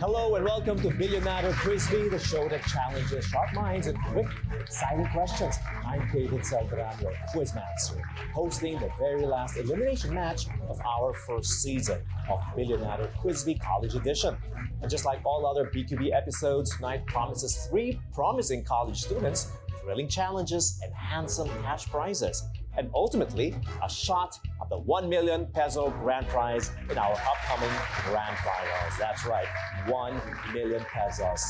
Hello and welcome to Bilyonaryo Quiz B, the show that challenges sharp minds and quick, exciting questions. I'm David Celdran, your quizmaster, hosting the very last elimination match of our first season of Bilyonaryo Quiz B College Edition. And just like all other BQB episodes, tonight promises 3 promising college students thrilling challenges and handsome cash prizes, and ultimately a shot at the 1 million peso grand prize in our upcoming grand finals. That's right, 1 million pesos.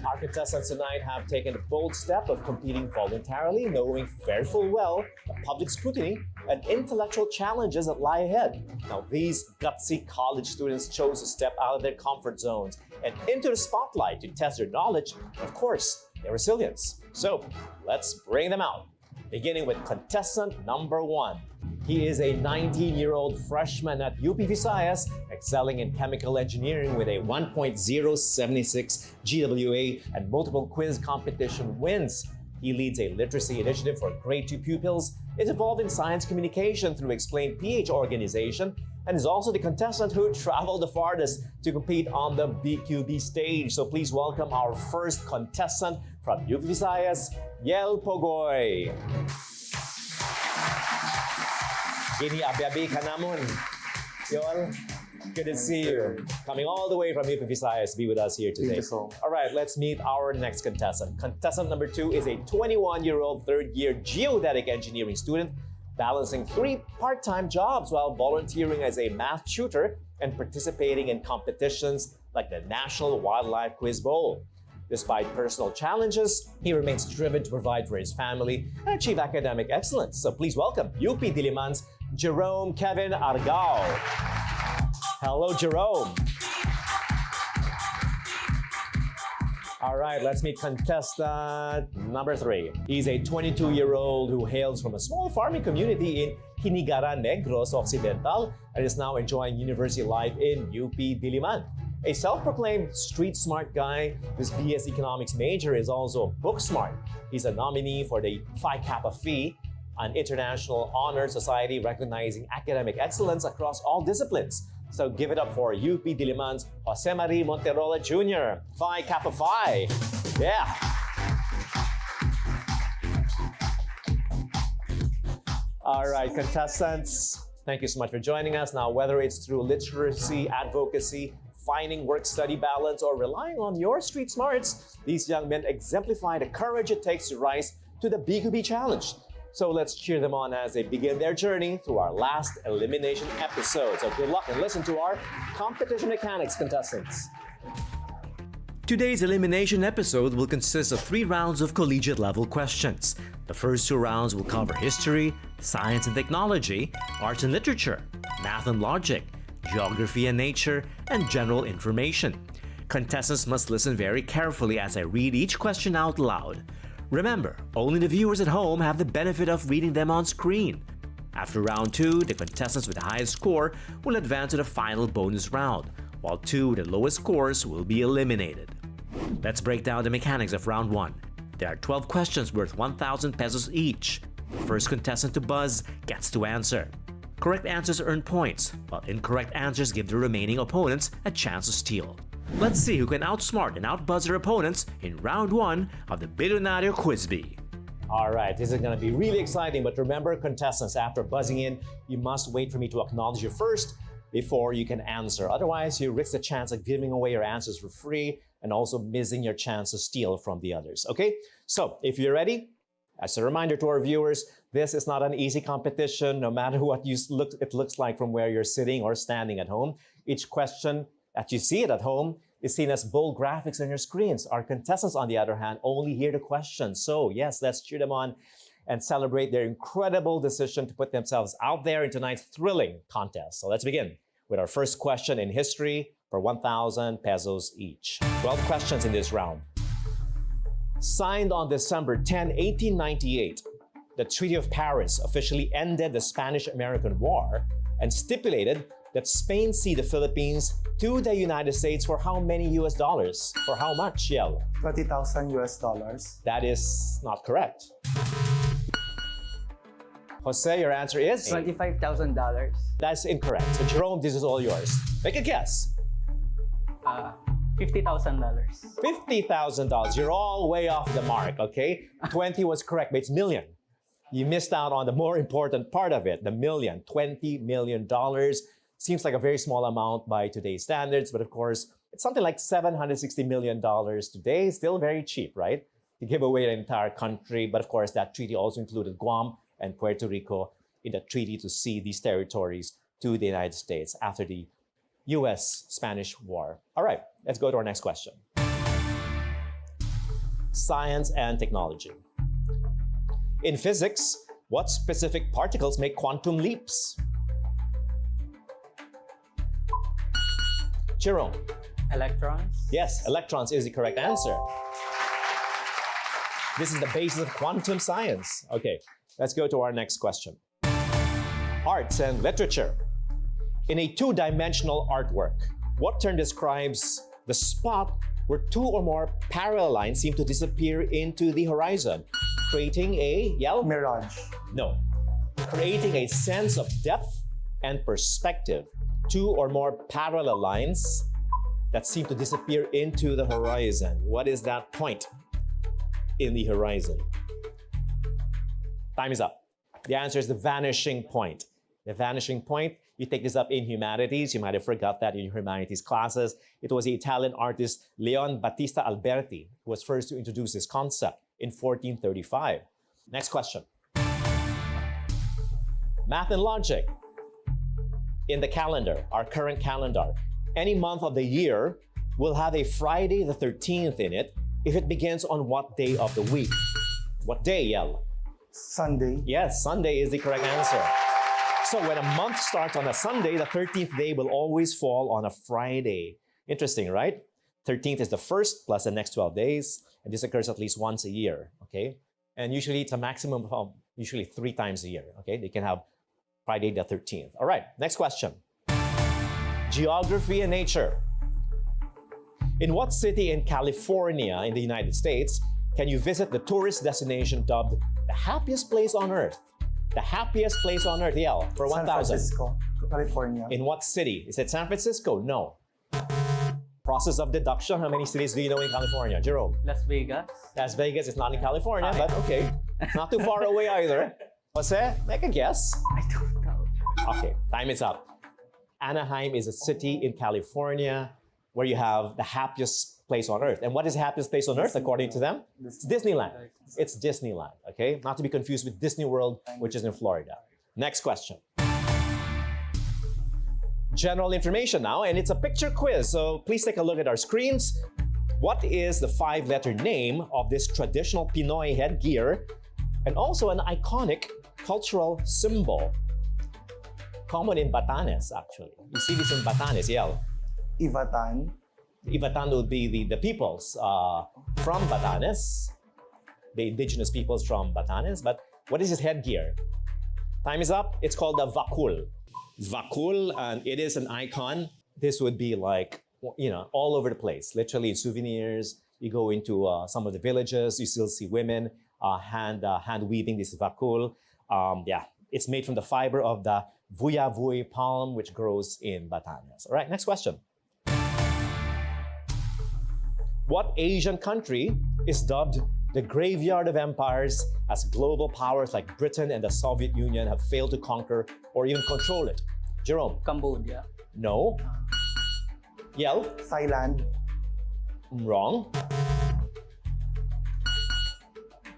Our contestants tonight have taken a bold step of competing voluntarily, knowing very full well the public scrutiny and intellectual challenges that lie ahead. Now, these gutsy college students chose to step out of their comfort zones and into the spotlight to test their knowledge, and of course, their resilience. So, let's bring them out. Beginning with contestant number 1. He is a 19-year-old freshman at UP Visayas, excelling in chemical engineering with a 1.076 GWA and multiple quiz competition wins. He leads a literacy initiative for grade 2 pupils, is involved in science communication through Explain PH organization, and is also the contestant who traveled the farthest to compete on the BQB stage. So please welcome our first contestant from UP Visayas, Pogoy. Gini abyabi ka namon. Yol, good to see you. Coming all the way from UP Visayas to be with us here today. Thank you so much. All right, let's meet our next contestant. Contestant number 2 is a 21-year-old third-year geodetic engineering student, balancing 3 part-time jobs while volunteering as a math tutor and participating in competitions like the National Wildlife Quiz Bowl. Despite personal challenges, he remains driven to provide for his family and achieve academic excellence. So please welcome UP Diliman's Gerome Kevin Argao. Hello, Gerome. All right, let's meet contestant number 3. He's a 22-year-old who hails from a small farming community in Hinigaran, Negros Occidental, and is now enjoying university life in UP Diliman. A self-proclaimed street smart guy, this BS Economics major is also book smart. He's a nominee for the Phi Kappa Phi, an international honor society recognizing academic excellence across all disciplines. So give it up for UP Diliman's Jose Marie Monterola Jr., Phi Kappa Phi. Yeah. All right, contestants, thank you so much for joining us. Now, whether it's through literacy, advocacy, finding work-study balance, or relying on your street smarts, these young men exemplify the courage it takes to rise to the BQB challenge. So let's cheer them on as they begin their journey through our last elimination episode. So good luck and listen to our competition mechanics contestants. Today's elimination episode will consist of 3 rounds of collegiate level questions. The first 2 rounds will cover history, science and technology, arts and literature, math and logic, geography and nature, and general information. Contestants must listen very carefully as I read each question out loud. Remember, only the viewers at home have the benefit of reading them on screen. After round 2, the contestants with the highest score will advance to the final bonus round, while 2 with the lowest scores will be eliminated. Let's break down the mechanics of round 1. There are 12 questions worth 1,000 pesos each. The first contestant to buzz gets to answer. Correct answers earn points, while incorrect answers give the remaining opponents a chance to steal. Let's see who can outsmart and outbuzz their opponents in round 1 of the Bilyonaryo Quiz B. All right, this is going to be really exciting, but remember, contestants, after buzzing in, you must wait for me to acknowledge you first before you can answer. Otherwise, you risk the chance of giving away your answers for free and also missing your chance to steal from the others. Okay, so if you're ready, as a reminder to our viewers, this is not an easy competition, no matter what it looks like from where you're sitting or standing at home. Each question that you see it at home is seen as bold graphics on your screens. Our contestants, on the other hand, only hear the questions. So yes, let's cheer them on and celebrate their incredible decision to put themselves out there in tonight's thrilling contest. So let's begin with our first question in history for 1,000 pesos each. 12 questions in this round. Signed on December 10, 1898, the Treaty of Paris officially ended the Spanish-American War and stipulated that Spain cede the Philippines to the United States for how many US dollars? For how much, Yel? 20,000 US dollars. That is not correct. Jose, your answer is? $25,000. That's incorrect. So Gerome, this is all yours. Make a guess. $50,000. $50,000. You're all way off the mark, okay? 20 was correct, but it's million. You missed out on the more important part of it, the million. $20 million. Seems like a very small amount by today's standards, but of course, it's something like $760 million today. Still very cheap, right? To give away an entire country, but of course, that treaty also included Guam and Puerto Rico in the treaty to cede these territories to the United States after the US-Spanish War. All right, let's go to our next question. Science and technology. In physics, what specific particles make quantum leaps? Gerome. Electrons. Yes, electrons is the correct answer. This is the basis of quantum science. Okay, let's go to our next question. Arts and literature. In a two-dimensional artwork, what term describes the spot where two or more parallel lines seem to disappear into the horizon, creating a, yell? Mirage. No. Creating a sense of depth and perspective. Two or more parallel lines that seem to disappear into the horizon. What is that point in the horizon? Time is up. The answer is the vanishing point. The vanishing point, you take this up in humanities. You might have forgot that in your humanities classes. It was the Italian artist Leon Battista Alberti who was first to introduce this concept in 1435. Next question. Math and logic. In the calendar, our current calendar, any month of the year will have a Friday the 13th in it if it begins on what day of the week? What day, Yel? Sunday. Yes, Sunday is the correct answer. So when a month starts on a Sunday, the 13th day will always fall on a Friday. Interesting, right? 13th is the first plus the next 12 days, and this occurs at least once a year, okay? And usually it's a maximum of usually 3 times a year, okay? They can have Friday the 13th. All right, next question. Geography and nature. In what city in California in the United States can you visit the tourist destination dubbed the happiest place on earth? The happiest place on earth, Yell, for 1,000. San Francisco, California. In what city? Is it San Francisco? No. Process of deduction. How many cities do you know in California? Jerome? Las Vegas. Las Vegas is not in California, but okay. Not too far away either. Jose, make a guess. I don't know. Okay, time is up. Anaheim is a city in California where you have the happiest place on earth. And what is the happiest place on earth according to them? It's Disneyland. It's Disneyland, okay? Not to be confused with Disney World, which is in Florida. Next question. General information now, and it's a picture quiz, so please take a look at our screens. What is the 5-letter name of this traditional Pinoy headgear and also an iconic cultural symbol? Common in Batanes, actually. You see this in Batanes, Yel. Ivatan. Ivatan would be the peoples from Batanes, the indigenous peoples from Batanes. But what is his headgear? Time is up. It's called the vakul. Vakul, and it is an icon. This would be like, you know, all over the place. Literally in souvenirs. You go into some of the villages, you still see women hand weaving this vakul. Yeah, it's made from the fiber of the vuyavuy palm, which grows in Batanes. All right, next question. What Asian country is dubbed the graveyard of empires as global powers like Britain and the Soviet Union have failed to conquer or even control it? Jerome? Cambodia. No. Yell? Thailand. Wrong.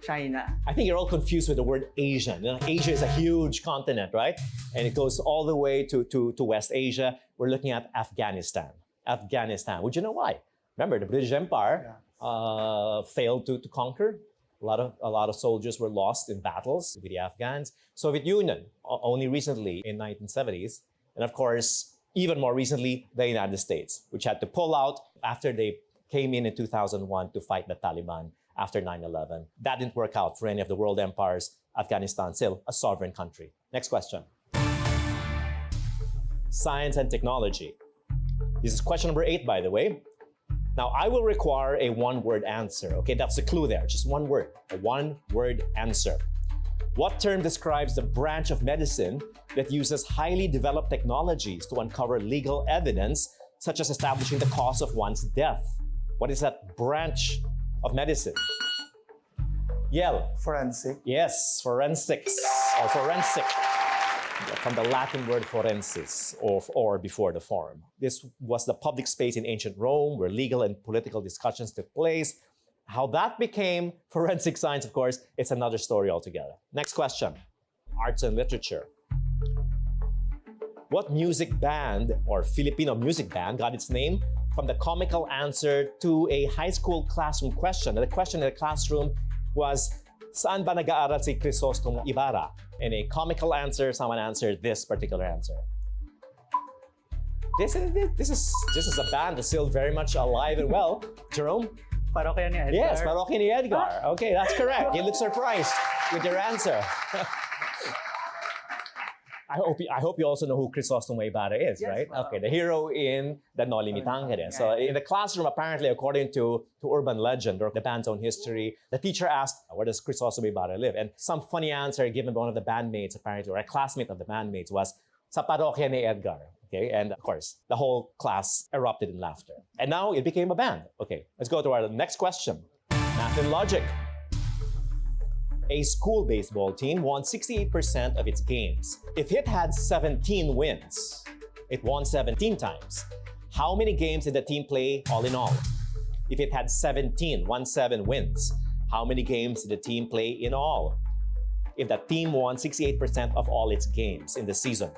China. I think you're all confused with the word Asian. You know, Asia is a huge continent, right? And it goes all the way to West Asia. We're looking at Afghanistan. Afghanistan. Would you know why? Remember, the British Empire failed to conquer. A lot of soldiers were lost in battles with the Afghans. Soviet Union, only recently in 1970s. And of course, even more recently, the United States, which had to pull out after they came in 2001 to fight the Taliban after 9/11. That didn't work out for any of the world empires. Afghanistan still a sovereign country. Next question. Science and technology. This is question number 8, by the way. Now, I will require a one-word answer. Okay, that's the clue there. Just one word. A one-word answer. What term describes the branch of medicine that uses highly developed technologies to uncover legal evidence such as establishing the cause of one's death? What is that branch of medicine? Yell. Forensic. Yes, forensics or forensic, from the Latin word forensis, or before the forum. This was the public space in ancient Rome where legal and political discussions took place. How that became forensic science, of course, it's another story altogether. Next question, arts and literature. What music band or Filipino music band got its name from the comical answer to a high school classroom question? The question in the classroom was, saan ba nag-aaral si Crisostomo Ibarra? In a comical answer, someone answered this particular answer. This is a band that's still very much alive and well. Jerome? Parokya ni Edgar. Yes, Parokya ni Edgar. Okay, that's correct. You look surprised with your answer. I hope you also know who Crisostomo Ibarra is, Yes, right? wow. Okay, the hero in the Noli Me Tangere. So in the classroom, apparently, according to urban legend or the band's own history, the teacher asked, where does Crisostomo Ibarra live? And some funny answer given by one of the bandmates, apparently, or a classmate of the bandmates, was sa parokya ni Edgar. Okay, and of course, the whole class erupted in laughter. And now it became a band. Okay, let's go to our next question. Math and logic. A school baseball team won 68% of its games. If it had 17 wins, it won 17 times. How many games did the team play all in all? If it had 17 wins, how many games did the team play in all? If the team won 68% of all its games in the season.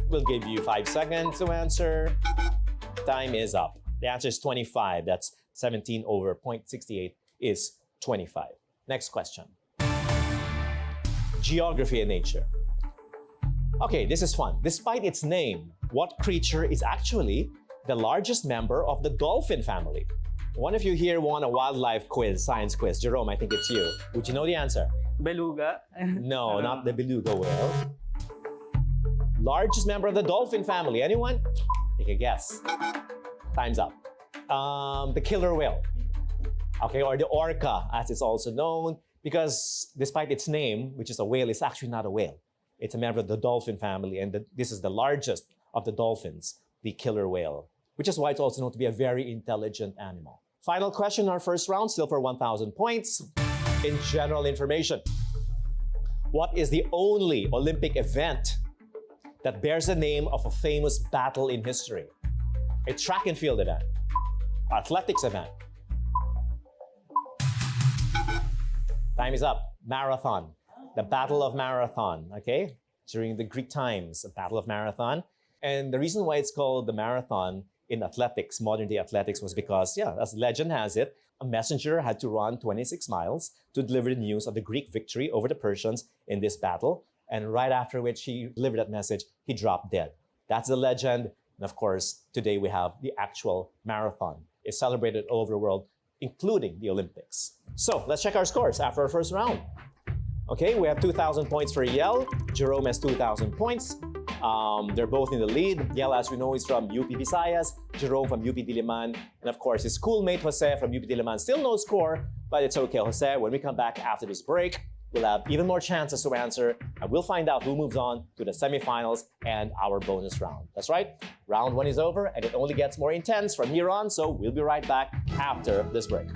We'll give you 5 seconds to answer. Time is up. The answer is 25. That's 17 over 0.68 is 25. Next question. Geography and nature. Okay, this is fun. Despite its name, what creature is actually the largest member of the dolphin family? One of you here won a wildlife quiz, science quiz. Jerome, I think it's you. Would you know the answer? Beluga. No, not the beluga whale. Largest member of the dolphin family. Anyone? Take a guess. Time's up. The killer whale. Okay, or the orca, as it's also known, because despite its name, which is a whale, it's actually not a whale. It's a member of the dolphin family, and this is the largest of the dolphins, the killer whale, which is why it's also known to be a very intelligent animal. Final question in our first round, still for 1,000 points. In general information, what is the only Olympic event that bears the name of a famous battle in history? A track and field event, athletics event. Time is up. Marathon. The Battle of Marathon, okay? During the Greek times, the Battle of Marathon. And the reason why it's called the marathon in athletics, modern day athletics, was because, as legend has it, a messenger had to run 26 miles to deliver the news of the Greek victory over the Persians in this battle. And right after which he delivered that message, he dropped dead. That's the legend. And of course, today we have the actual marathon. It's celebrated all over the world, including the Olympics. So let's check our scores after our first round. Okay, we have 2,000 points for Yel. Gerome has 2,000 points. They're both in the lead. Yel, as we know, is from UP Visayas. Jerome from UP Diliman. And of course, his schoolmate Jose from UP Diliman. Still no score, but it's okay, Jose. When we come back after this break, we'll have even more chances to answer, and we'll find out who moves on to the semifinals and our bonus round. That's right, round 1 is over, and it only gets more intense from here on, so we'll be right back after this break.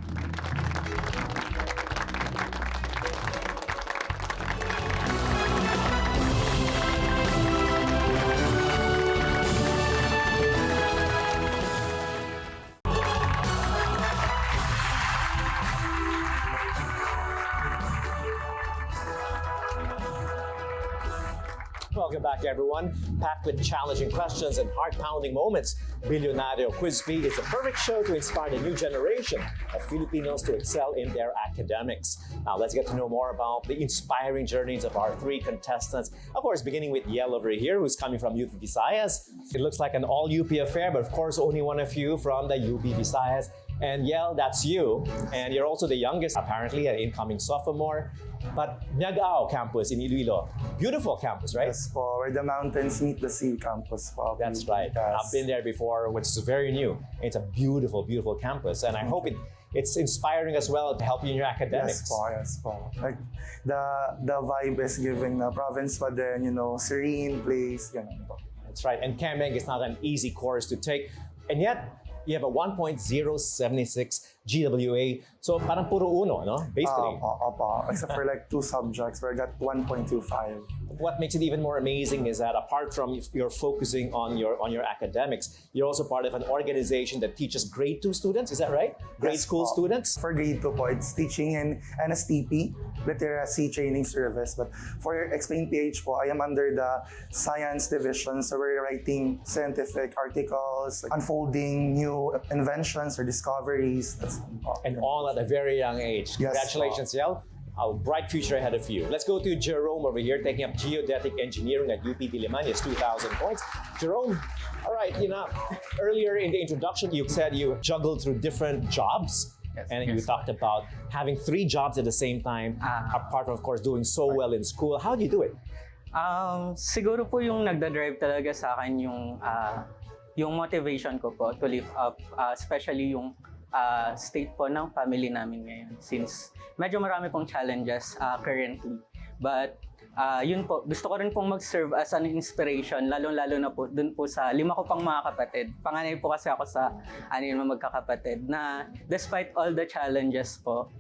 Welcome back, everyone. Packed with challenging questions and heart-pounding moments, Bilyonaryo Quiz B is the perfect show to inspire the new generation of Filipinos to excel in their academics. Now, let's get to know more about the inspiring journeys of our 3 contestants. Of course, beginning with Yel over here, who's coming from UP Visayas. It looks like an all-UP affair, but of course, only one of you from the UP Visayas. And Yel, that's you. And you're also the youngest, apparently, an incoming sophomore. But Argao campus in Iloilo, beautiful campus, right? Yes po, where the mountains meet the sea campus po. That's right. I've been there before, which is very new. It's a beautiful, beautiful campus. And I hope it's inspiring as well to help you in your academics. Yes po. Like, the vibe is giving na province pa din, serene place, ganun po. That's right. And Chemeg is not an easy course to take. And yet, you have a 1.076 GWA. So parang puro uno, no? Basically. Opo. Except for like 2 subjects where I got 1.25. What makes it even more amazing is that apart from you're focusing on your academics, you're also part of an organization that teaches grade 2 students. Is that right? Grade school students? For grade 2 po, it's teaching in NSTP, Literacy Training Service. But for Explain PH po, I am under the Science Division. So we're writing scientific articles, unfolding new inventions or discoveries. And all at a very young age. Yes, Congratulations, Yel. A bright future ahead of you. Let's go to Gerome over here, taking up Geodetic Engineering at UP Diliman. He has 2,000 points. Jerome, all right, earlier in the introduction, you said you juggled through different jobs. Yes, and yes. you talked about having 3 jobs at the same time, apart from, of course, doing so well in school. How do you do it? Siguro po yung nagda-drive talaga sa akin yung motivation ko po to live up, especially yung state po ng family namin ngayon since medyo marami pong challenges currently. But yun po, gusto ko rin pong mag-serve as an inspiration, lalo-lalo na po dun po sa 5 ko pang mga kapatid. Panganay po kasi ako sa 6 na magkakapatid na despite all the challenges po,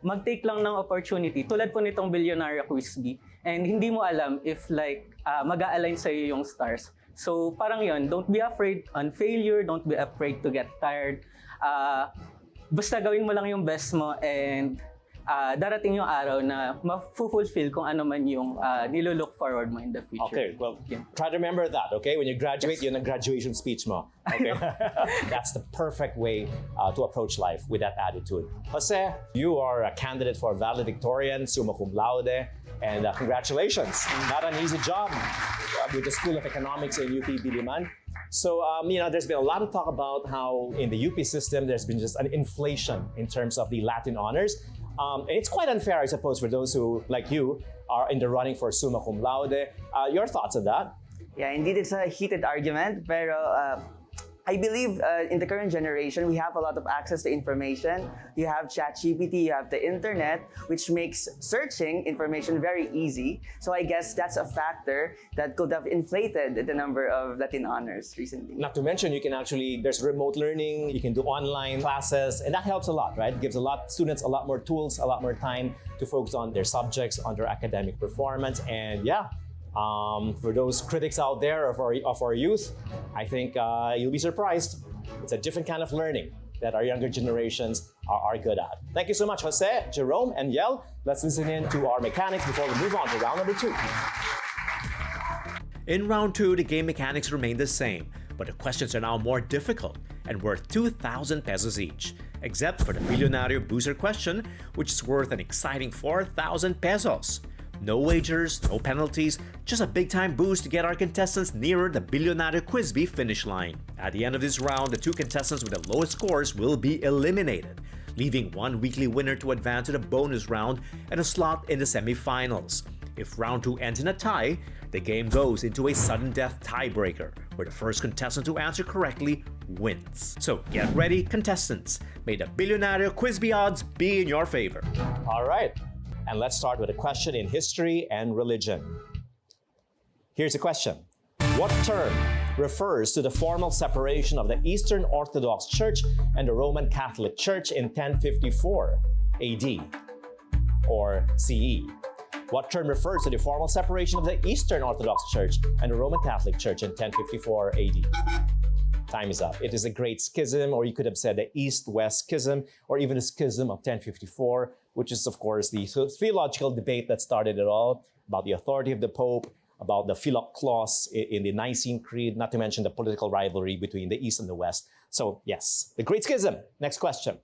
mag-take lang ng opportunity. Tulad po nitong Bilyonaryo Quiz B. And hindi mo alam if like mag-a-align sa'yo yung stars. So parang yun, don't be afraid on failure, don't be afraid to get tired. Basta gawin mo lang yung best mo and darating yung araw na ma-fulfill kung ano man yung nilulook forward mo in the future. Okay, well, try to remember that, okay? When you graduate, yun ang graduation speech mo. Okay? That's the perfect way to approach life with that attitude. Jose, you are a candidate for valedictorian, summa cum laude, and congratulations. Not an easy job with the School of Economics in UP Diliman. So, there's been a lot of talk about how in the UP system, there's been just an inflation in terms of the Latin honors. And it's quite unfair, I suppose, for those who, like you, are in the running for summa cum laude. Your thoughts on that? Yeah, indeed, it's a heated argument, pero I believe in the current generation, we have a lot of access to information. You have ChatGPT, you have the internet, which makes searching information very easy. So I guess that's a factor that could have inflated the number of Latin honors recently. Not to mention, there's remote learning, you can do online classes, and that helps a lot, right? It gives students a lot more tools, a lot more time to focus on their subjects, on their academic performance, and for those critics out there of our youth, I think you'll be surprised. It's a different kind of learning that our younger generations are good at. Thank you so much, Jose, Jerome, and Yel. Let's listen in to our mechanics before we move on to round number 2. In round 2, the game mechanics remain the same, but the questions are now more difficult and worth 2,000 pesos each, except for the Bilyonaryo Booster question, which is worth an exciting 4,000 pesos. No wagers, no penalties, just a big-time boost to get our contestants nearer the Bilyonaryo Quiz B finish line. At the end of this round, the 2 contestants with the lowest scores will be eliminated, leaving 1 weekly winner to advance to the bonus round and a slot in the semifinals. If round 2 ends in a tie, the game goes into a sudden death tiebreaker, where the first contestant to answer correctly wins. So get ready, contestants. May the Bilyonaryo Quiz B odds be in your favor. All right. And let's start with a question in history and religion. Here's a question. What term refers to the formal separation of the Eastern Orthodox Church and the Roman Catholic Church in 1054 AD or CE? What term refers to the formal separation of the Eastern Orthodox Church and the Roman Catholic Church in 1054 AD? Time is up. It is a great schism, or you could have said the East-West schism, or even the schism of 1054, which is, of course, the theological debate that started it all, about the authority of the Pope, about the Philoc clause in the Nicene Creed, not to mention the political rivalry between the East and the West. So, yes, the Great Schism. Next question.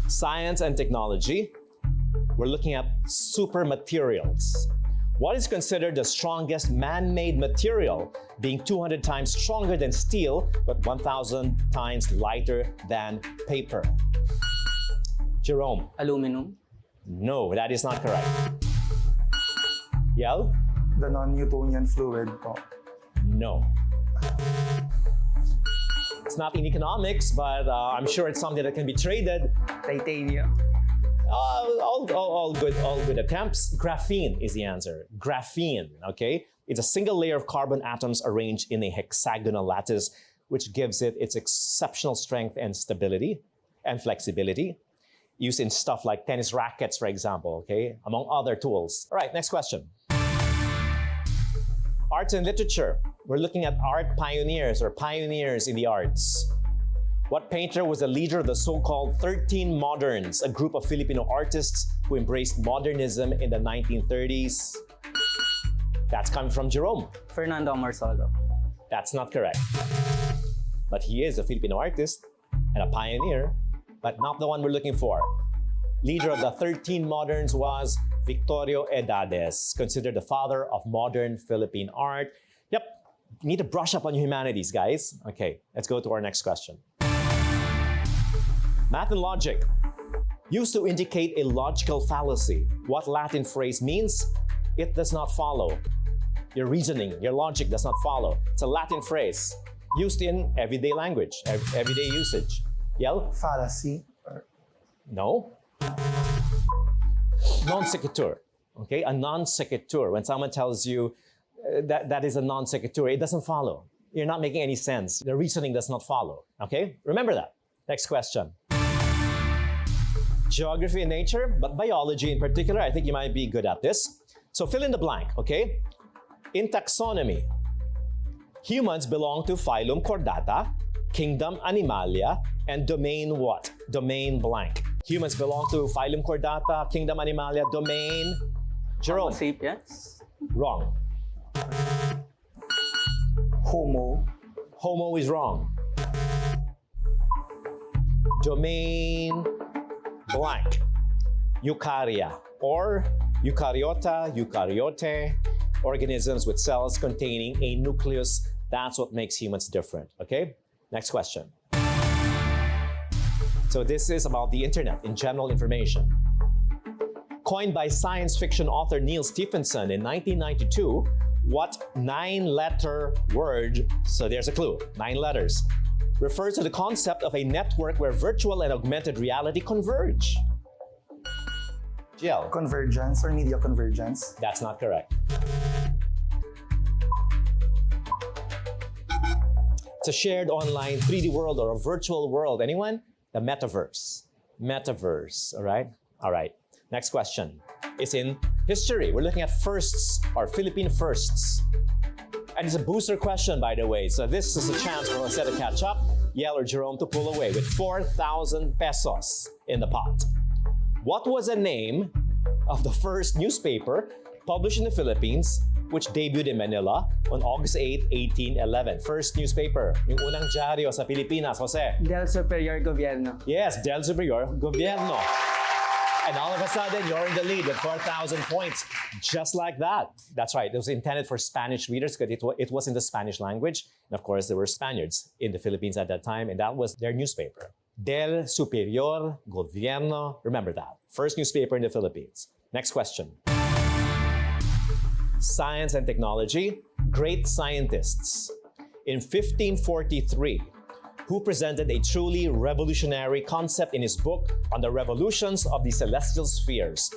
Science and technology. We're looking at super materials. What is considered the strongest man-made material, being 200 times stronger than steel, but 1,000 times lighter than paper? Jerome? Aluminum. No, that is not correct. Yel? The non-Newtonian fluid po. No. It's not in economics, but I'm sure it's something that can be traded. Titanium. All good attempts. Graphene is the answer. Graphene, okay? It's a single layer of carbon atoms arranged in a hexagonal lattice, which gives it its exceptional strength and stability and flexibility, used in stuff like tennis rackets, for example, okay, among other tools. All right, next question. Arts and literature. We're looking at art pioneers or pioneers in the arts. What painter was the leader of the so-called 13 Moderns, a group of Filipino artists who embraced modernism in the 1930s? That's coming from Gerome. Fernando Marsolo. That's not correct. But he is a Filipino artist and a pioneer, but not the one we're looking for. Leader of the 13 Moderns was Victorio Edades, considered the father of modern Philippine art. Yep, you need to brush up on your humanities, guys. Okay, let's go to our next question. Math and logic. Used to indicate a logical fallacy. What Latin phrase means? It does not follow. Your reasoning, your logic does not follow. It's a Latin phrase used in everyday language, everyday usage. Yell? Fallacy. No. Non sequitur. Okay, a non sequitur. When someone tells you that is a non sequitur, it doesn't follow. You're not making any sense. The reasoning does not follow. Okay, remember that. Next question. Geography and nature, but biology in particular, I think you might be good at this. So fill in the blank, okay? In taxonomy, humans belong to phylum Chordata, kingdom Animalia, and domain what? Domain blank. Humans belong to phylum Chordata, kingdom Animalia, domain... Gerome. Homo sapiens. Wrong. Homo. Homo is wrong. Domain blank. Eukarya or eukaryota, eukaryote, organisms with cells containing a nucleus. That's what makes humans different, okay? Next question. So this is about the internet in general information. Coined by science fiction author Neil Stephenson in 1992, what 9-letter word, so there's a clue, 9 letters, refers to the concept of a network where virtual and augmented reality converge? GL. Convergence or media convergence. That's not correct. It's a shared online 3D world or a virtual world. Anyone? The metaverse. Metaverse, all right? All right. Next question. It's in history. We're looking at firsts or Philippine firsts. And it's a booster question, by the way. So this is a chance for us to catch up, Yell or Gerome to pull away with 4,000 pesos in the pot. What was the name of the first newspaper published in the Philippines which debuted in Manila on August 8, 1811? First newspaper, yung unang dyaryo sa Pilipinas, Jose. Del Superior Gobierno. Yes, Del Superior Gobierno. And all of a sudden, you're in the lead with 4,000 points, just like that. That's right. It was intended for Spanish readers because it was in the Spanish language. And of course, there were Spaniards in the Philippines at that time, and that was their newspaper. Del Superior Gobierno. Remember that. First newspaper in the Philippines. Next question. Science and technology. Great scientists. In 1543, who presented a truly revolutionary concept in his book on the revolutions of the celestial spheres.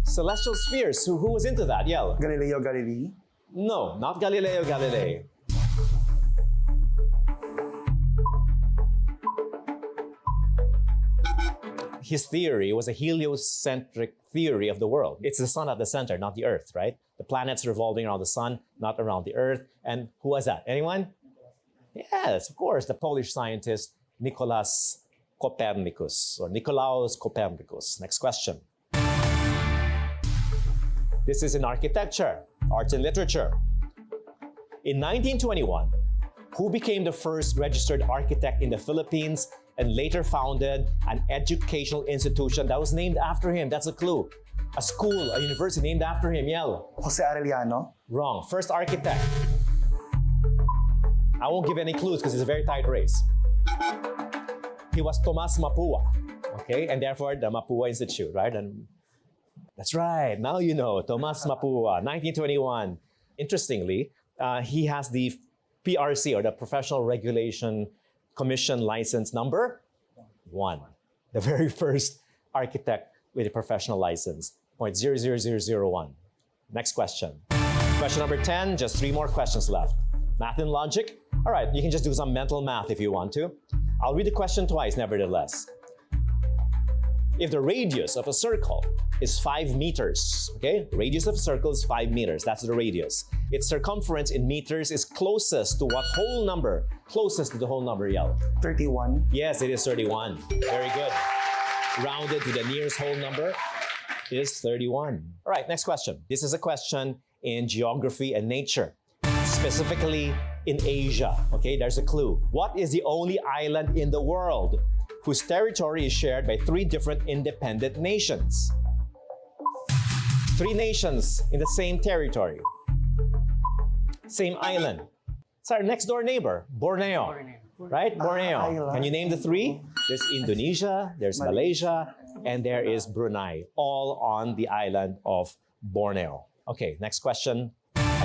Celestial spheres, who was into that? Yell. Galileo Galilei. No, not Galileo Galilei. His theory was a heliocentric theory of the world. It's the sun at the center, not the earth, right? The planets revolving around the sun, not around the earth. And who was that? Anyone? Yes, of course, the Polish scientist Nicolaus Copernicus, or Nicolaus Copernicus. Next question. This is in architecture, arts and literature. In 1921, who became the first registered architect in the Philippines and later founded an educational institution that was named after him? That's a clue. A school, a university named after him. Yell. Jose Arellano. Wrong. First architect. I won't give any clues because it's a very tight race. He was Tomas Mapua, okay? And therefore, the Mapua Institute, right? And that's right, now you know, Tomas Mapua, 1921. Interestingly, he has the PRC, or the Professional Regulation Commission license number 1. The very first architect with a professional license, .00001. Next question. Question number 10, just 3 more questions left. Math and logic. All right, you can just do some mental math if you want to. I'll read the question twice, nevertheless. If the radius of a circle is 5 meters, okay? Radius of a circle is 5 meters. That's the radius. Its circumference in meters is closest to what whole number? Closest to the whole number, Yell. 31. Yes, it is 31. Very good. Rounded to the nearest whole number is 31. All right, next question. This is a question in geography and nature, specifically in Asia. Okay, there's a clue. What is the only island in the world whose territory is shared by 3 different independent nations? 3 nations in the same territory. Same island. It's our next door neighbor, Borneo. Right? Borneo. Can you name the 3? There's Indonesia, there's Malaysia, and there is Brunei, all on the island of Borneo. Okay, next question.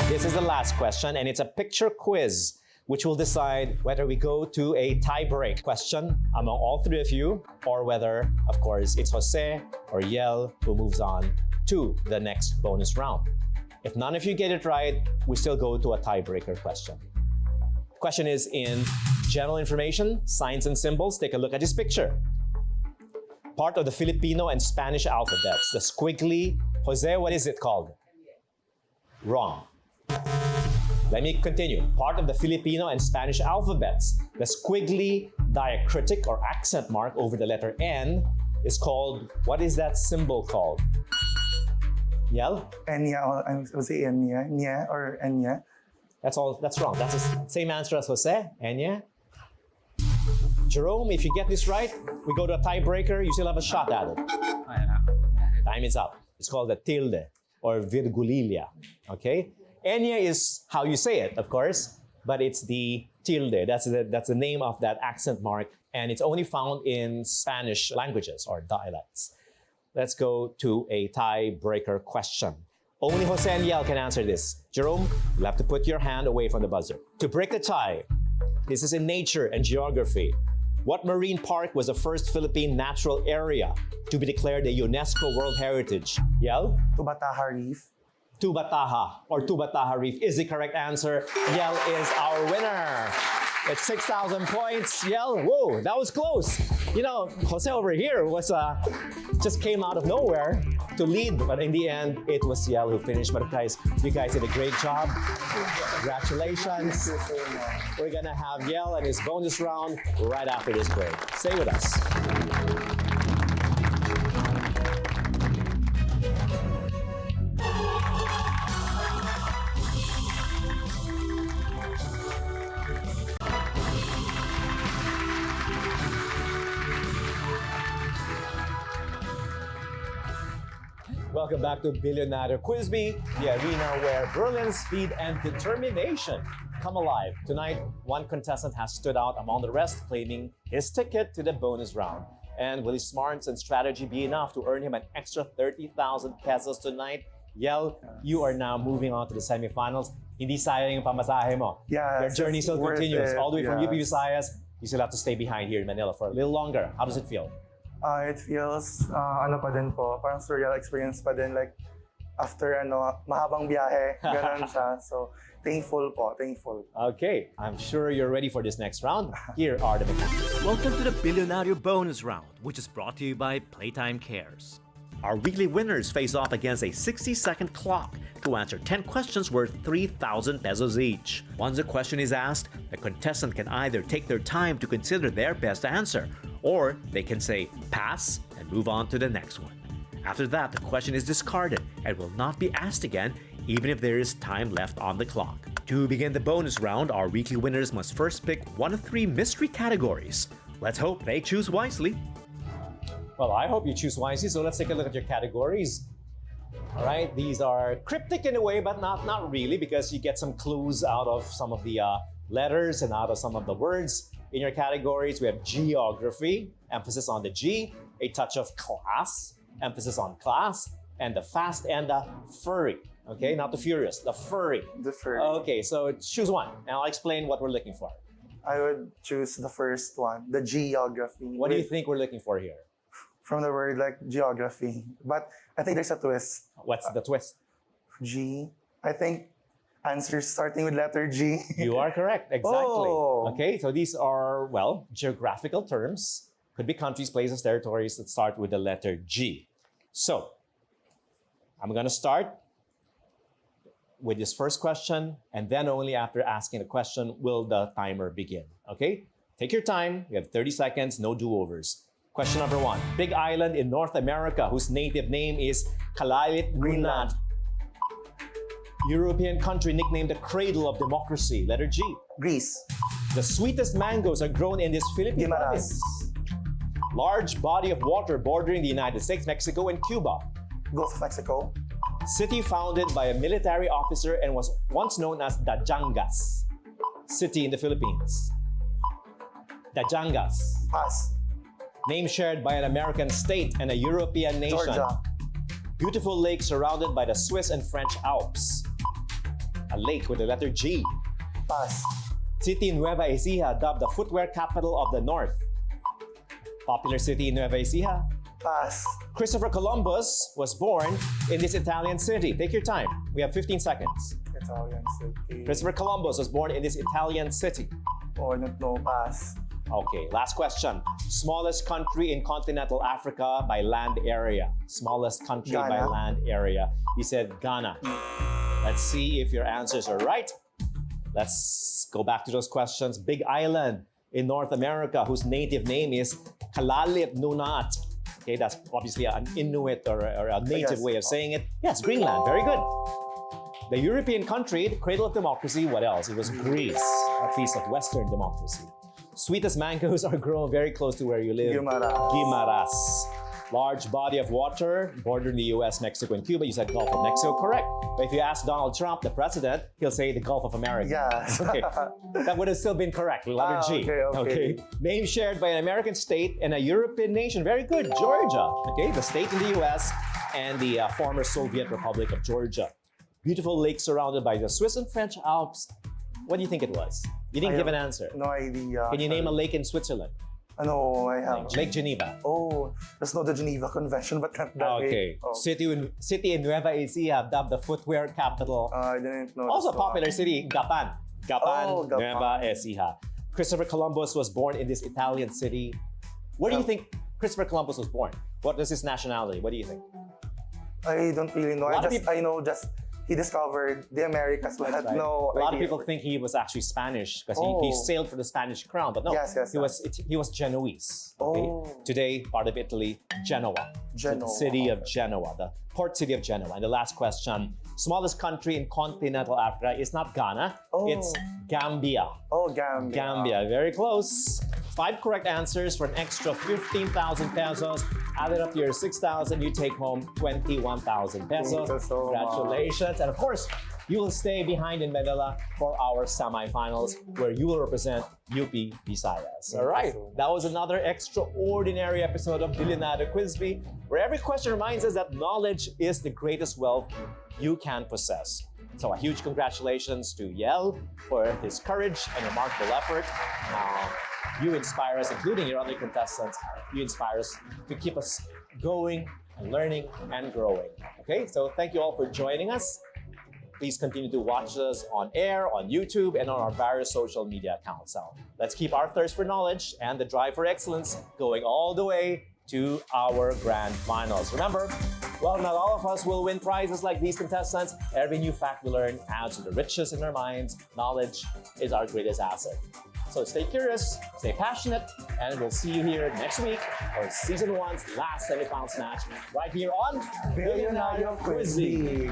This is the last question, and it's a picture quiz, which will decide whether we go to a tie-break question among all 3 of you, or whether, of course, it's Jose or Yel who moves on to the next bonus round. If none of you get it right, we still go to a tiebreaker question. Question is in general information, signs and symbols. Take a look at this picture. Part of the Filipino and Spanish alphabets. The squiggly. Jose, what is it called? Wrong. Let me continue. Part of the Filipino and Spanish alphabets. The squiggly diacritic or accent mark over the letter N is called, what is that symbol called? Yell? Enya, I would say Enya. Nya or Enya. That's all. That's wrong. That's the same answer as Jose. Enya. Gerome, if you get this right, we go to a tiebreaker. You still have a shot at it. Time is up. It's called the tilde or virgulilla. Okay? Enya is how you say it, of course, but it's the tilde. That's the name of that accent mark, and it's only found in Spanish languages or dialects. Let's go to a tiebreaker question. Only Jose and Yel can answer this. Gerome, you'll have to put your hand away from the buzzer. To break the tie, this is in nature and geography. What marine park was the first Philippine natural area to be declared a UNESCO World Heritage? Yel? Tubataha Reef. Tubataha or Tubataha Reef is the correct answer. Yel is our winner. It's 6,000 points. Yel, whoa, that was close. You know, Jose over here was just came out of nowhere to lead, but in the end, it was Yel who finished. But guys, you guys did a great job. Congratulations. We're gonna have Yel and his bonus round right after this break. Stay with us. Welcome back to Bilyonaryo Quiz B, the arena where brilliance, speed, and determination come alive. Tonight, one contestant has stood out among the rest, claiming his ticket to the bonus round. And will his smarts and strategy be enough to earn him an extra 30,000 pesos tonight? Yel, you are now moving on to the semifinals. Hindi sayang yung pamasahe mo. Yeah, your journey still worth continues. it, All the way from yeah. UP Visayas, you still have to stay behind here in Manila for a little longer. How does it feel? It feels, ano pa din po, parang surreal experience pa din. Like, after mahabang biyahe, ganun siya. So, thankful po, thankful. Okay, I'm sure you're ready for this next round. Here are the mechanics. Welcome to the Bilyonaryo bonus round, which is brought to you by Playtime Cares. Our weekly winners face off against a 60-second clock to answer 10 questions worth 3,000 pesos each. Once a question is asked, the contestant can either take their time to consider their best answer, or they can say pass and move on to the next one. After that, the question is discarded and will not be asked again, even if there is time left on the clock. To begin the bonus round, our weekly winners must first pick one of 3 mystery categories. Let's hope they choose wisely. Well, I hope you choose wisely, so let's take a look at your categories. All right, these are cryptic in a way, but not really, because you get some clues out of some of the letters and out of some of the words. In your categories, we have geography, emphasis on the G, a touch of class, emphasis on class, and the fast and the furry. Okay, not the furious, the furry. The furry. Okay, so choose one, and I'll explain what we're looking for. I would choose the first one, the geography. What do you think we're looking for here? From the word like geography. But I think there's a twist. What's the twist? G. I think Answers starting with letter G. You are correct, exactly. Oh. Okay, so these are, well, geographical terms. Could be countries, places, territories that start with the letter G. So, I'm gonna start with this first question, and then only after asking the question will the timer begin, okay? Take your time, you have 30 seconds, no do-overs. Question number 1, big island in North America whose native name is Kalalit Greenland. European country nicknamed the cradle of democracy, letter G. Greece. The sweetest mangoes are grown in this Philippine Guimaras. province. Large body of water bordering the United States, Mexico, and Cuba. Gulf of Mexico. City founded by a military officer and was once known as Dajangas. City in the Philippines. Dajangas. Pass. Name shared by an American state and a European nation. Georgia. Beautiful lake surrounded by the Swiss and French Alps. A lake with the letter G. Pass. City Nueva Ecija, dubbed the footwear capital of the North. Popular city in Nueva Ecija. Pass. Christopher Columbus was born in this Italian city. Take your time. We have 15 seconds. Italian city. Christopher Columbus was born in this Italian city. Oh, I don't know. Pass. Okay, last question. Smallest country in continental Africa by land area. Smallest country by Ghana. land area. You said Ghana. Let's see if your answers are right. Let's go back to those questions. Big island in North America whose native name is Kalalit Nunaat. Okay, that's obviously an Inuit or a native Yes. way of saying it. Yes, Greenland. Very good. The European country, the cradle of democracy, what else? It was Greece, a piece of Western democracy. Sweetest mangoes are grown very close to where you live. Guimaras. Guimaras. Large body of water bordering the US, Mexico, and Cuba. You said Gulf of Mexico, correct. But if you ask Donald Trump, the president, he'll say the Gulf of America. Yes. Okay, that would have still been correct. Letter G. Okay. Name shared by an American state and a European nation. Very good. Georgia. Okay, the state in the US and the former Soviet Republic of Georgia. Beautiful lake surrounded by the Swiss and French Alps. What do you think it was? You didn't I give an have answer. No idea. Can you name a lake in Switzerland? No, I have. Lake Geneva. Oh, there's no the Geneva Convention, but not that Okay. way. Oh. City in Nueva Ecija, dubbed the footwear capital. I didn't know. Also this popular city, Gapan. Gapan, Oh, Gapan. Nueva Ecija. Christopher Columbus was born in this Italian city. Where do you think Christopher Columbus was born? What was his nationality? What do you think? I don't really know. A lot of people- I know just he discovered the Americas, but Right. no A lot of idea. people think he was actually Spanish because he Oh. sailed for the Spanish crown, but no, Yes, yes, he was Genoese. Okay? Oh. Today, part of Italy, Genoa. Genoa. The city of Genoa, the port city of Genoa. And the last question, smallest country in continental Africa is not Ghana, Oh. it's Gambia. Oh, Gambia. Gambia, very close. 5 correct answers for an extra 15,000 pesos. Add it up to your 6,000, you take home 21,000 pesos. Thank you so much. Congratulations. And of course, you will stay behind in Manila for our semifinals where you will represent UP Visayas. All right, so much. that was another extraordinary episode of Bilyonaryo Quiz B, where every question reminds us that knowledge is the greatest wealth you can possess. So a huge congratulations to Yel for his courage and remarkable effort. You inspire us, including your other contestants. You inspire us to keep us going and learning and growing. Okay, so thank you all for joining us. Please continue to watch us on air, on YouTube, and on our various social media accounts. So let's keep our thirst for knowledge and the drive for excellence going all the way to our grand finals. Remember, well, not all of us will win prizes like these contestants. Every new fact we learn adds to the riches in our minds. Knowledge is our greatest asset. So stay curious, stay passionate, and we'll see you here next week for Season 1's last semifinals match right here on Bilyonaryo Quiz B.